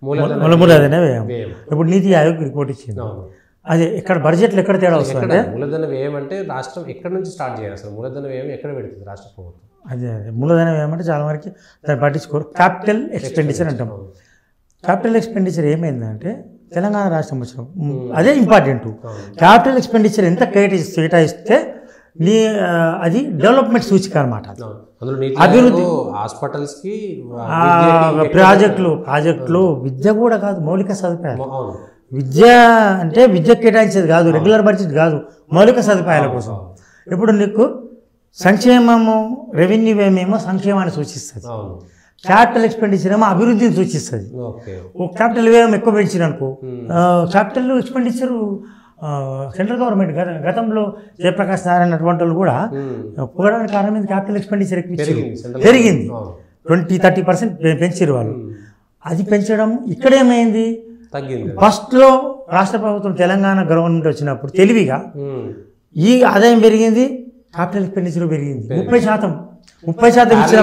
మూలధన వ్యయం. ఇప్పుడు నీతి ఆయోగ్ రిపోర్ట్ ఇచ్చింది. అదే ఇక్కడ బడ్జెట్లు ఎక్కడ తేడా వస్తుంది? మూలధన వ్యయం అంటే రాష్ట్రం ఎక్కడి నుంచి స్టార్ట్ చేయాలి? అసలు మూలధన వ్యయం ఎక్కడ పెడుతుంది రాష్ట్ర ప్రభుత్వం? అదే మూలధన వ్యయం అంటే చాలా వరకు దాన్ని పట్టించుకోరు. క్యాపిటల్ ఎక్స్పెండిచర్ అంటాం. క్యాపిటల్ ఎక్స్పెండిచర్ ఏమైందంటే తెలంగాణ రాష్ట్రం వచ్చిన అదే ఇంపార్టెంట్. క్యాపిటల్ ఎక్స్పెండిచర్ ఎంత కేటాయిస్తే నీ అది డెవలప్మెంట్ సూచిక అనమాట. అభివృద్ధి హాస్పిటల్స్కి ప్రాజెక్టులు విద్య కూడా కాదు, మౌలిక సదుపాయాలు. విద్య అంటే విద్య కేటాయించేది కాదు, రెగ్యులర్ బడ్జెట్ కాదు, మౌలిక సదుపాయాల కోసం. ఇప్పుడు నీకు సంక్షేమము రెవెన్యూ ఏమేమో సంక్షేమాన్ని సూచిస్తుంది, క్యాపిటల్ ఎక్స్పెండిచర్ ఏమో అభివృద్ధిని సూచిస్తుంది. క్యాపిటల్ వ్యయం ఎక్కువ పెంచిననుకో క్యాపిటల్ ఎక్స్పెండిచర్ సెంట్రల్ గవర్నమెంట్ గతంలో జయప్రకాష్ నారాయణ అటువంటి వాళ్ళు కూడా పోవడానికి కారణం ఏంది? క్యాపిటల్ ఎక్స్పెండిచర్ పెరిగింది, 20-30% పెంచారు వాళ్ళు. అది పెంచడం ఇక్కడ ఏమైంది? ఫస్ట్లో రాష్ట్ర ప్రభుత్వం తెలంగాణ గవర్నమెంట్ వచ్చినప్పుడు తెలివిగా ఈ ఆదాయం పెరిగింది, క్యాపిటల్ ఎక్స్పెండిచర్ పెరిగింది. 30% ఇచ్చిన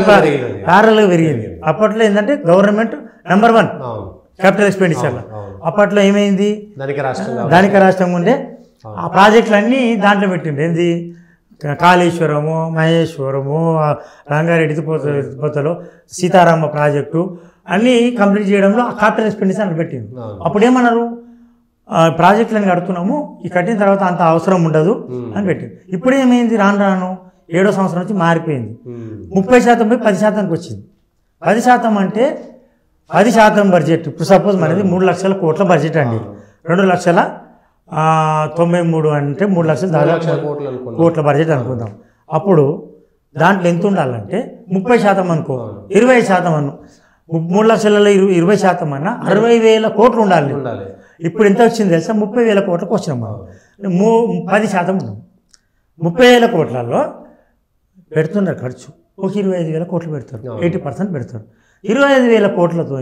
ప్యారల్గా పెరిగింది. అప్పట్లో ఏంటంటే గవర్నమెంట్ నెంబర్ 1 క్యాపిటల్ ఎక్స్పెండిచర్లో. అప్పట్లో ఏమైంది? ధనిక రాష్ట్రం ఉండే ఆ ప్రాజెక్టులన్నీ దాంట్లో పెట్టింది. ఏంది? కాళేశ్వరము, మహేశ్వరము, రంగారెడ్డి పోతలో సీతారామ ప్రాజెక్టు అన్నీ కంప్లీట్ చేయడంలో ఆ క్యాపిటల్ ఎక్స్పెండిచర్ అని పెట్టింది. అప్పుడు ఏమన్నారు? ప్రాజెక్టులను కడుతున్నాము, ఈ కట్టిన తర్వాత అంత అవసరం ఉండదు అని పెట్టింది. ఇప్పుడు ఏమైంది? రాను రాను 7వ సంవత్సరం నుంచి మారిపోయింది. 30% పోయి 10%కి వచ్చింది. 10% అంటే 10% బడ్జెట్. ఇప్పుడు సపోజ్ మనది 3 లక్షల కోట్ల బడ్జెట్ అండి. 2,93 అంటే 3 లక్షలు దాదాపు కోట్ల బడ్జెట్ అనుకుందాం. అప్పుడు దాంట్లో ఎంత ఉండాలంటే 30% అనుకో, 20% అను. 3 లక్షలలో 20% అన్నా 60,000 కోట్లు ఉండాలి. ఇప్పుడు ఎంత వచ్చింది తెలుసా? 30,000 కోట్లకు వచ్చినాం. 10% ఉన్నాం. 30,000 కోట్లలో పెడుతున్నారు ఖర్చు. ఒక 25,000 కోట్లు పెడతారు, 80% పెడతారు. 25,000 కోట్లతో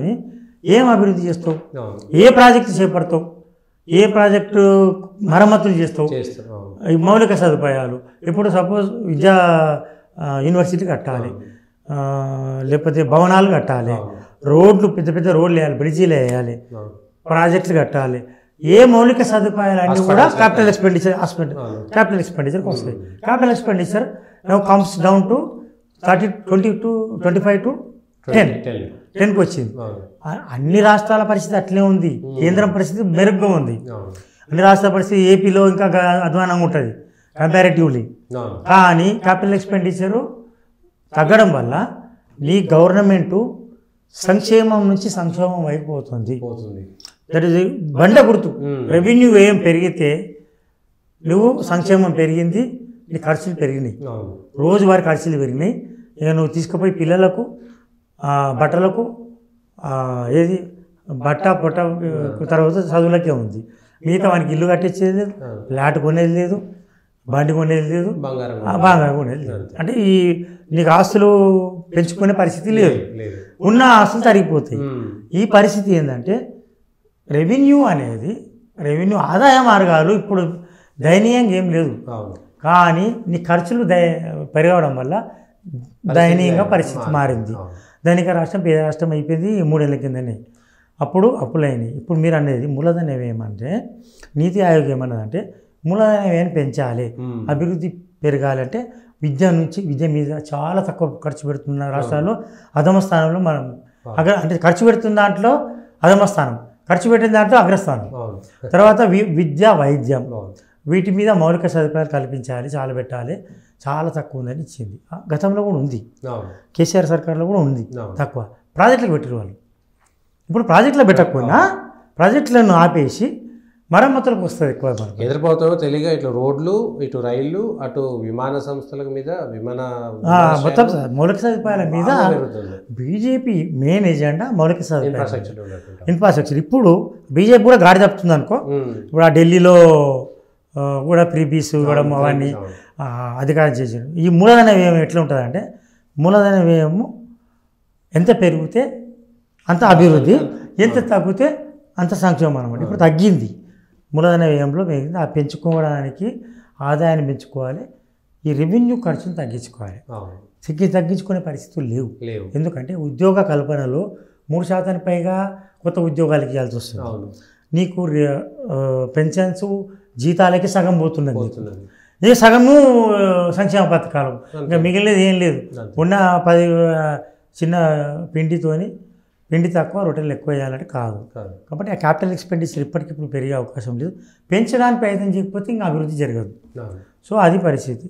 ఏం అభివృద్ధి చేస్తావు? ఏ ప్రాజెక్టు చేపడతావు? ఏ ప్రాజెక్టు మరమ్మతులు చేస్తావు? మౌలిక సదుపాయాలు ఇప్పుడు సపోజ్ యూనివర్సిటీ కట్టాలి, లేకపోతే భవనాలు కట్టాలి, రోడ్లు పెద్ద పెద్ద రోడ్లు వేయాలి, బ్రిడ్జీలు వేయాలి, ప్రాజెక్టులు కట్టాలి. ఏ మౌలిక సదుపాయాలు అన్నీ కూడా క్యాపిటల్ ఎక్స్పెండిచర్ ఎక్స్పెండిచర్కి వస్తాయి. Capital expenditure now comes down to 25 to 10కి వచ్చింది. అన్ని రాష్ట్రాల పరిస్థితి అట్లే ఉంది, కేంద్రం పరిస్థితి మెరుగ్గా ఉంది. అన్ని రాష్ట్రాల పరిస్థితి ఏపీలో ఇంకా అధ్వానంగా ఉంటుంది కంపారిటివ్లీ. కానీ క్యాపిటల్ ఎక్స్పెండిచరు తగ్గడం వల్ల నీ గవర్నమెంటు సంక్షేమం నుంచి సంక్షేమం అయిపోతుంది. దట్ ఈస్ బండ గుర్తు. రెవెన్యూ వ్యయం పెరిగితే నువ్వు సంక్షేమం పెరిగింది, నీ ఖర్చులు పెరిగినాయి, రోజువారీ ఖర్చులు పెరిగినాయి. ఇక నువ్వు తీసుకుపోయి పిల్లలకు బట్టలకు ఏది పొట్ట తర్వాత చదువులకే ఉంది. మిగతా వానికి ఇల్లు కట్టించేది లేదు, ఫ్లాట్ కొనేది లేదు, బండి కొనేది లేదు, బంగారం కొనేది లేదు. అంటే నీకు ఆస్తులు పెంచుకునే పరిస్థితి లేదు, ఉన్న ఆస్తులు తరిగిపోతాయి. ఈ పరిస్థితి ఏంటంటే రెవెన్యూ ఆదాయ మార్గాలు ఇప్పుడు దయనీయంగా ఏం లేదు. కానీ నీ ఖర్చులు పెరగడం వల్ల దయనీయంగా పరిస్థితి మారింది. ధనిక రాష్ట్రం పేద రాష్ట్రం అయిపోయింది 3 ఏళ్ళ కిందనే. అప్పుడు అప్పులైనవి. ఇప్పుడు మీరు అనేది మూలధన వ్యయం అంటే నీతి ఆయోగ్ ఏమన్నదంటే మూలధన వ్యయాన్ని పెంచాలి, అభివృద్ధి పెరగాలంటే విద్య మీద చాలా తక్కువ ఖర్చు పెడుతున్న రాష్ట్రాల్లో అధమ స్థానంలో మనం అంటే ఖర్చు పెడుతున్న దాంట్లో అధమ స్థానం, ఖర్చు పెట్టిన దాంట్లో అగ్రస్థానం. తర్వాత విద్య, వైద్యం వీటి మీద మౌలిక సదుపాయాలు కల్పించాలి, చాలా పెట్టాలి, చాలా తక్కువ ఉందని ఇచ్చింది. గతంలో కూడా ఉంది, కేసీఆర్ సర్కార్లో కూడా ఉంది తక్కువ. ప్రాజెక్టులకు పెట్టారు వాళ్ళు. ఇప్పుడు ప్రాజెక్టులో పెట్టకపోయినా ప్రాజెక్టులను ఆపేసి మరమ్మతులకు వస్తుంది ఎక్కువ. కేంద్ర ప్రభుత్వం తెలియగా ఇటు రోడ్లు, ఇటు రైళ్లు, అటు విమాన సంస్థల మీద మొత్తం మౌలిక సదుపాయాల మీద బీజేపీ మెయిన్ ఎజెండా మౌలిక సదుపాయాలు, ఇన్ఫ్రాస్ట్రక్చర్. ఇప్పుడు బీజేపీ కూడా గాడి తప్పుతుంది అనుకో. ఇప్పుడు ఆ ఢిల్లీలో కూడా ఫ్రీబీస్ ఇవ్వడం అవన్నీ అధికారం చేశారు. ఈ మూలధన వ్యయం ఎట్లా ఉంటుందంటే మూలధన వ్యయము ఎంత పెరిగితే అంత అభివృద్ధి, ఎంత తగ్గితే అంత సంక్షేమం అనమాట. ఇప్పుడు తగ్గింది మూలధన వ్యయంలో పెరిగింది. ఆ పెంచుకోవడానికి ఆదాయాన్ని పెంచుకోవాలి, ఈ రెవెన్యూ ఖర్చును తగ్గించుకోవాలి. తగ్గించుకునే పరిస్థితులు లేవు. ఎందుకంటే ఉద్యోగ కల్పనలో 3% పైగా కొత్త ఉద్యోగాలకి ఇవ్వాల్సి వస్తుంది. అవును నీకు పెన్షన్స్ జీతాలకి సగం పోతున్నది. పోతున్నది. ఏ సగము సంక్షేమ పథకాలు, ఇంకా మిగిలినది ఏం లేదు. ఉన్న 10 చిన్న పిండి తక్కువ రొట్టెలు ఎక్కువ వేయాలంటే కాదు. కాబట్టి ఆ క్యాపిటల్ ఎక్స్పెండిచర్ ఇప్పటికిప్పుడు పెరిగే అవకాశం లేదు. పెంచడానికి ప్రయత్నం చేయకపోతే ఇంకా అభివృద్ధి జరగదు. సో అది పరిస్థితి.